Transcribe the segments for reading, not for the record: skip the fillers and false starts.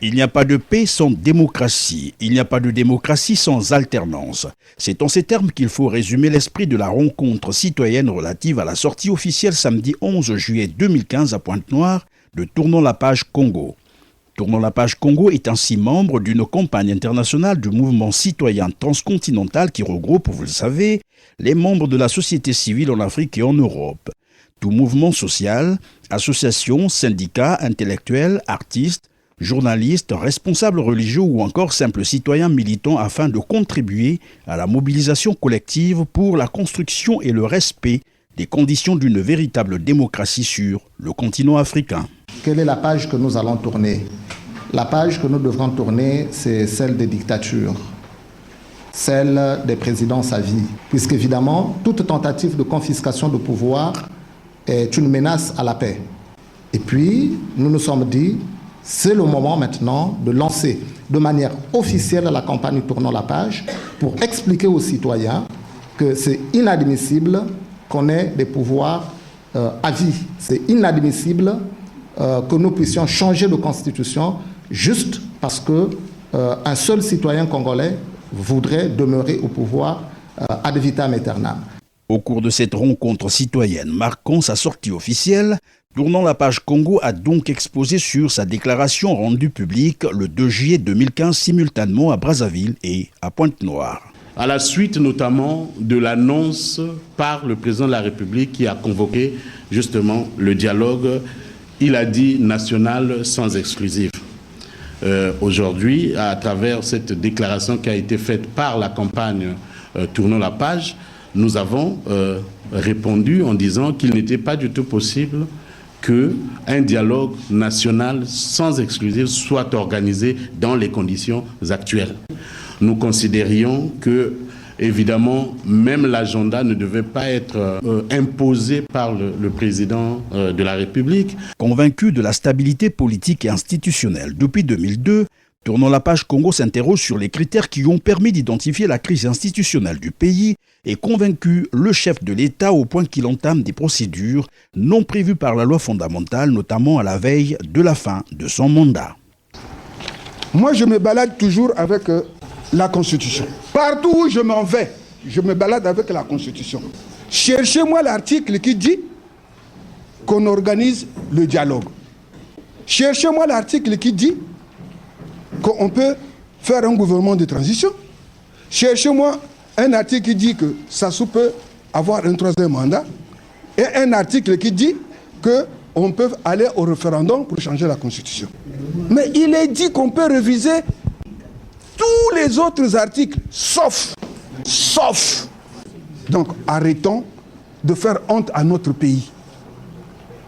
Il n'y a pas de paix sans démocratie. Il n'y a pas de démocratie sans alternance. C'est en ces termes qu'il faut résumer l'esprit de la rencontre citoyenne relative à la sortie officielle samedi 11 juillet 2015 à Pointe-Noire de Tournons la page Congo. Tournons la page Congo est ainsi membre d'une campagne internationale du mouvement citoyen transcontinental qui regroupe, vous le savez, les membres de la société civile en Afrique et en Europe. Tout mouvement social, associations, syndicats, intellectuels, artistes, journalistes, responsables religieux ou encore simples citoyens militants afin de contribuer à la mobilisation collective pour la construction et le respect des conditions d'une véritable démocratie sur le continent africain. Quelle est la page que nous allons tourner? La page que nous devrons tourner, c'est celle des dictatures, celle des présidences à vie, puisqu'évidemment, toute tentative de confiscation de pouvoir est une menace à la paix. Et puis, nous nous sommes dit, c'est le moment maintenant de lancer de manière officielle la campagne Tournons la page pour expliquer aux citoyens que c'est inadmissible qu'on ait des pouvoirs à vie. C'est inadmissible que nous puissions changer de constitution juste parce qu'un seul citoyen congolais voudrait demeurer au pouvoir ad vitam aeternam. Au cours de cette rencontre citoyenne marquant sa sortie officielle, Tournons la page Congo a donc exposé sur sa déclaration rendue publique le 2 juillet 2015 simultanément à Brazzaville et à Pointe-Noire. À la suite notamment de l'annonce par le président de la République qui a convoqué justement le dialogue, il a dit national sans exclusif. Aujourd'hui, à travers cette déclaration qui a été faite par la campagne Tournons la page, nous avons répondu en disant qu'il n'était pas du tout possible qu'un dialogue national sans exclusif soit organisé dans les conditions actuelles. Nous considérions que, évidemment, même l'agenda ne devait pas être imposé par le président de la République. Convaincu de la stabilité politique et institutionnelle depuis 2002, Tournons la page Congo s'interroge sur les critères qui ont permis d'identifier la crise institutionnelle du pays et convaincu le chef de l'État au point qu'il entame des procédures non prévues par la loi fondamentale, notamment à la veille de la fin de son mandat. Moi, je me balade toujours avec la Constitution. Partout où je m'en vais, je me balade avec la Constitution. Cherchez-moi l'article qui dit qu'on organise le dialogue. Cherchez-moi l'article qui dit qu'on peut faire un gouvernement de transition. Cherchez-moi un article qui dit que Sassou peut avoir un troisième mandat et un article qui dit qu'on peut aller au référendum pour changer la Constitution. Mais il est dit qu'on peut réviser tous les autres articles, sauf. Donc arrêtons de faire honte à notre pays.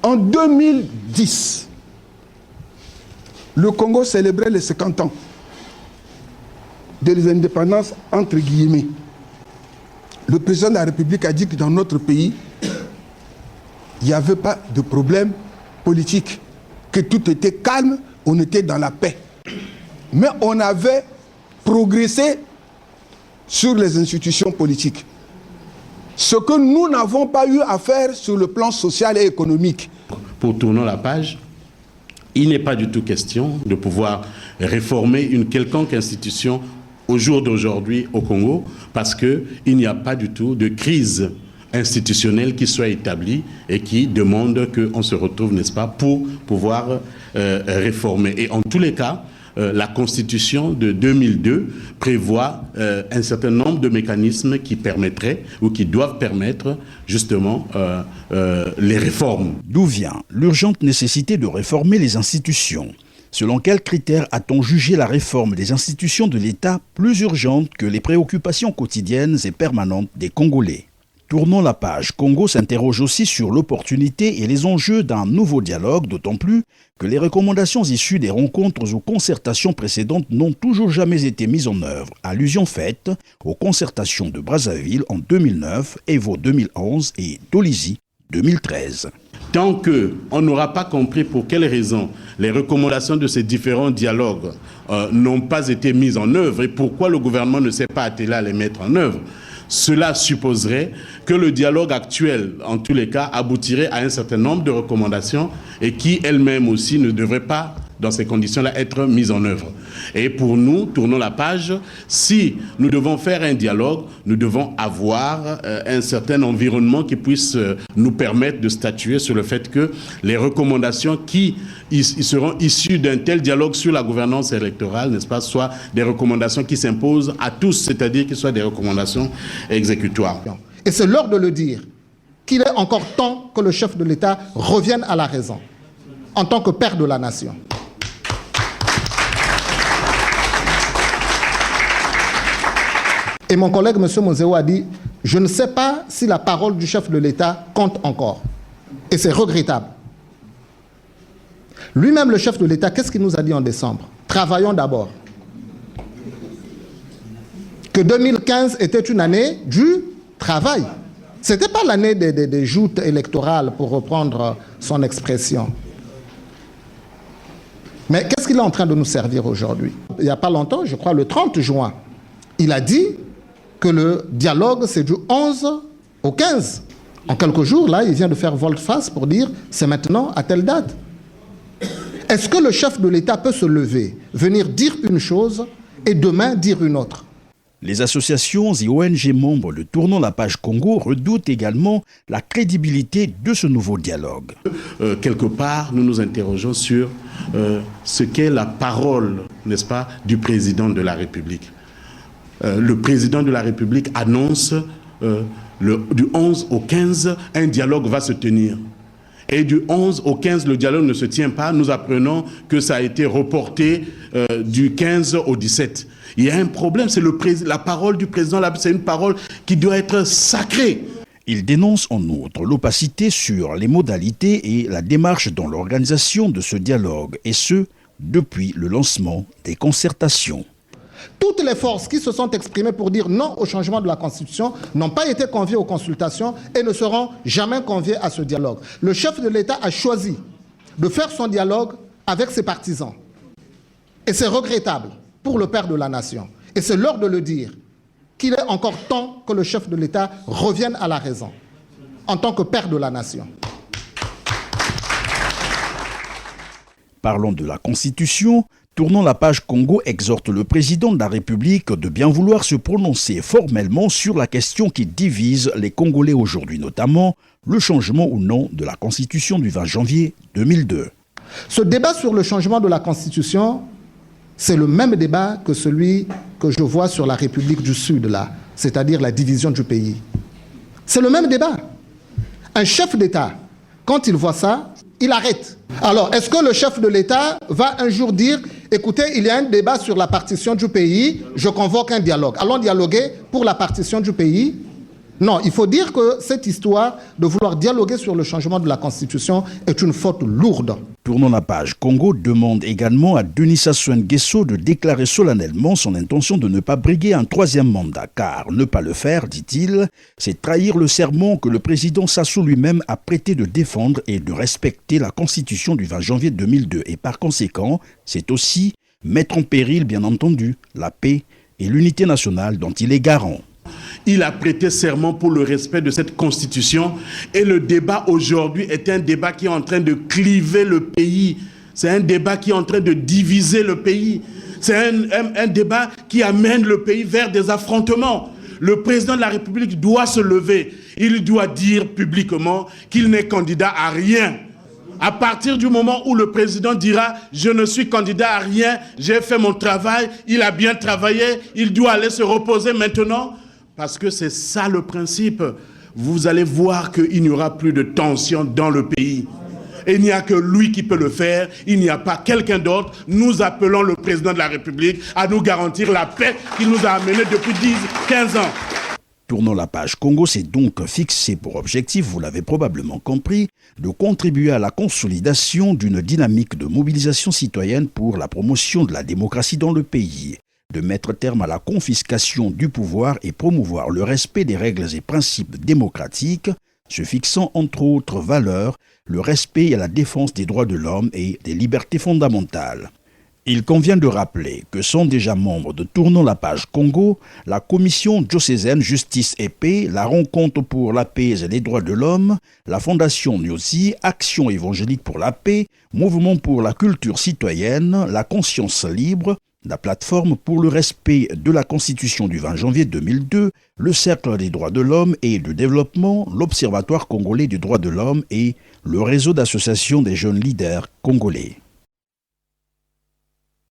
En 2010, le Congo célébrait les 50 ans de l'indépendance, entre guillemets. Le président de la République a dit que dans notre pays, il n'y avait pas de problème politique, que tout était calme, on était dans la paix. Mais on avait progressé sur les institutions politiques. Ce que nous n'avons pas eu à faire sur le plan social et économique. Pour tourner la page, il n'est pas du tout question de pouvoir réformer une quelconque institution au jour d'aujourd'hui au Congo parce qu'il n'y a pas du tout de crise institutionnelle qui soit établie et qui demande qu'on se retrouve, n'est-ce pas, pour pouvoir réformer. Et en tous les cas, la Constitution de 2002 prévoit un certain nombre de mécanismes qui permettraient ou qui doivent permettre justement les réformes. D'où vient l'urgente nécessité de réformer les institutions? Selon quels critères a-t-on jugé la réforme des institutions de l'État plus urgente que les préoccupations quotidiennes et permanentes des Congolais? Tournons la page Congo s'interroge aussi sur l'opportunité et les enjeux d'un nouveau dialogue, d'autant plus que les recommandations issues des rencontres ou concertations précédentes n'ont toujours jamais été mises en œuvre. Allusion faite aux concertations de Brazzaville en 2009, Evo 2011 et Dolisie 2013. Tant qu'on n'aura pas compris pour quelles raisons les recommandations de ces différents dialogues n'ont pas été mises en œuvre et pourquoi le gouvernement ne s'est pas attelé à les mettre en œuvre, cela supposerait que le dialogue actuel, en tous les cas, aboutirait à un certain nombre de recommandations et qui elles-mêmes aussi ne devraient pas dans ces conditions-là, être mise en œuvre. Et pour nous, tournons la page. Si nous devons faire un dialogue, nous devons avoir un certain environnement qui puisse nous permettre de statuer sur le fait que les recommandations qui seront issues d'un tel dialogue sur la gouvernance électorale, n'est-ce pas, soient des recommandations qui s'imposent à tous, c'est-à-dire qu'ils soient des recommandations exécutoires. Et c'est l'heure de le dire, qu'il est encore temps que le chef de l'État revienne à la raison, en tant que père de la nation. Et mon collègue, M. Moseo, a dit, je ne sais pas si la parole du chef de l'État compte encore. Et c'est regrettable. Lui-même, le chef de l'État, qu'est-ce qu'il nous a dit en décembre? Travaillons d'abord. Que 2015 était une année du travail. Ce n'était pas l'année des joutes électorales, pour reprendre son expression. Mais qu'est-ce qu'il est en train de nous servir aujourd'hui? Il n'y a pas longtemps, je crois le 30 juin, il a dit que le dialogue, c'est du 11 au 15. En quelques jours, là, il vient de faire volte-face pour dire c'est maintenant à telle date. Est-ce que le chef de l'État peut se lever, venir dire une chose et demain dire une autre? Les associations et ONG membres de Tournons la page Congo redoutent également la crédibilité de ce nouveau dialogue. Quelque part, nous nous interrogeons sur ce qu'est la parole, n'est-ce pas, du président de la République. Le président de la République annonce du 11 au 15, un dialogue va se tenir. Et du 11 au 15, le dialogue ne se tient pas. Nous apprenons que ça a été reporté du 15 au 17. Il y a un problème, c'est la parole du président, c'est une parole qui doit être sacrée. Il dénonce en outre l'opacité sur les modalités et la démarche dans l'organisation de ce dialogue, et ce, depuis le lancement des concertations. Toutes les forces qui se sont exprimées pour dire non au changement de la Constitution n'ont pas été conviées aux consultations et ne seront jamais conviées à ce dialogue. Le chef de l'État a choisi de faire son dialogue avec ses partisans. Et c'est regrettable pour le père de la nation. Et c'est l'heure de le dire, qu'il est encore temps que le chef de l'État revienne à la raison, en tant que père de la nation. Parlons de la Constitution. Tournons la page Congo exhorte le président de la République de bien vouloir se prononcer formellement sur la question qui divise les Congolais aujourd'hui, notamment le changement ou non de la Constitution du 20 janvier 2002. Ce débat sur le changement de la Constitution, c'est le même débat que celui que je vois sur la République du Sud, là, c'est-à-dire la division du pays. C'est le même débat. Un chef d'État, quand il voit ça, il arrête. Alors, est-ce que le chef de l'État va un jour dire « Écoutez, il y a un débat sur la partition du pays, je convoque un dialogue. Allons dialoguer pour la partition du pays ?» Non, il faut dire que cette histoire de vouloir dialoguer sur le changement de la Constitution est une faute lourde. Tournons la page. Congo demande également à Denis Sassou Nguesso de déclarer solennellement son intention de ne pas briguer un troisième mandat, car ne pas le faire, dit-il, c'est trahir le serment que le président Sassou lui-même a prêté de défendre et de respecter la Constitution du 20 janvier 2002. Et par conséquent, c'est aussi mettre en péril, bien entendu, la paix et l'unité nationale dont il est garant. Il a prêté serment pour le respect de cette constitution et le débat aujourd'hui est un débat qui est en train de cliver le pays. C'est un débat qui est en train de diviser le pays. C'est un débat qui amène le pays vers des affrontements. Le président de la République doit se lever. Il doit dire publiquement qu'il n'est candidat à rien. À partir du moment où le président dira « Je ne suis candidat à rien, j'ai fait mon travail, il a bien travaillé, il doit aller se reposer maintenant », parce que c'est ça le principe. Vous allez voir qu'il n'y aura plus de tension dans le pays. Et il n'y a que lui qui peut le faire. Il n'y a pas quelqu'un d'autre. Nous appelons le président de la République à nous garantir la paix qu'il nous a amenée depuis 10-15 ans. Tournons la page Congo s'est donc fixé pour objectif, vous l'avez probablement compris, de contribuer à la consolidation d'une dynamique de mobilisation citoyenne pour la promotion de la démocratie dans le pays, de mettre terme à la confiscation du pouvoir et promouvoir le respect des règles et principes démocratiques, se fixant entre autres valeurs le respect et la défense des droits de l'homme et des libertés fondamentales. Il convient de rappeler que sont déjà membres de Tournons la page Congo, la Commission diocésaine Justice et Paix, la Rencontre pour la paix et les droits de l'homme, la Fondation Nyosi, Action évangélique pour la paix, Mouvement pour la culture citoyenne, la conscience libre, la plateforme pour le respect de la Constitution du 20 janvier 2002, le Cercle des droits de l'homme et du développement, l'Observatoire congolais des droits de l'homme et le réseau d'associations des jeunes leaders congolais.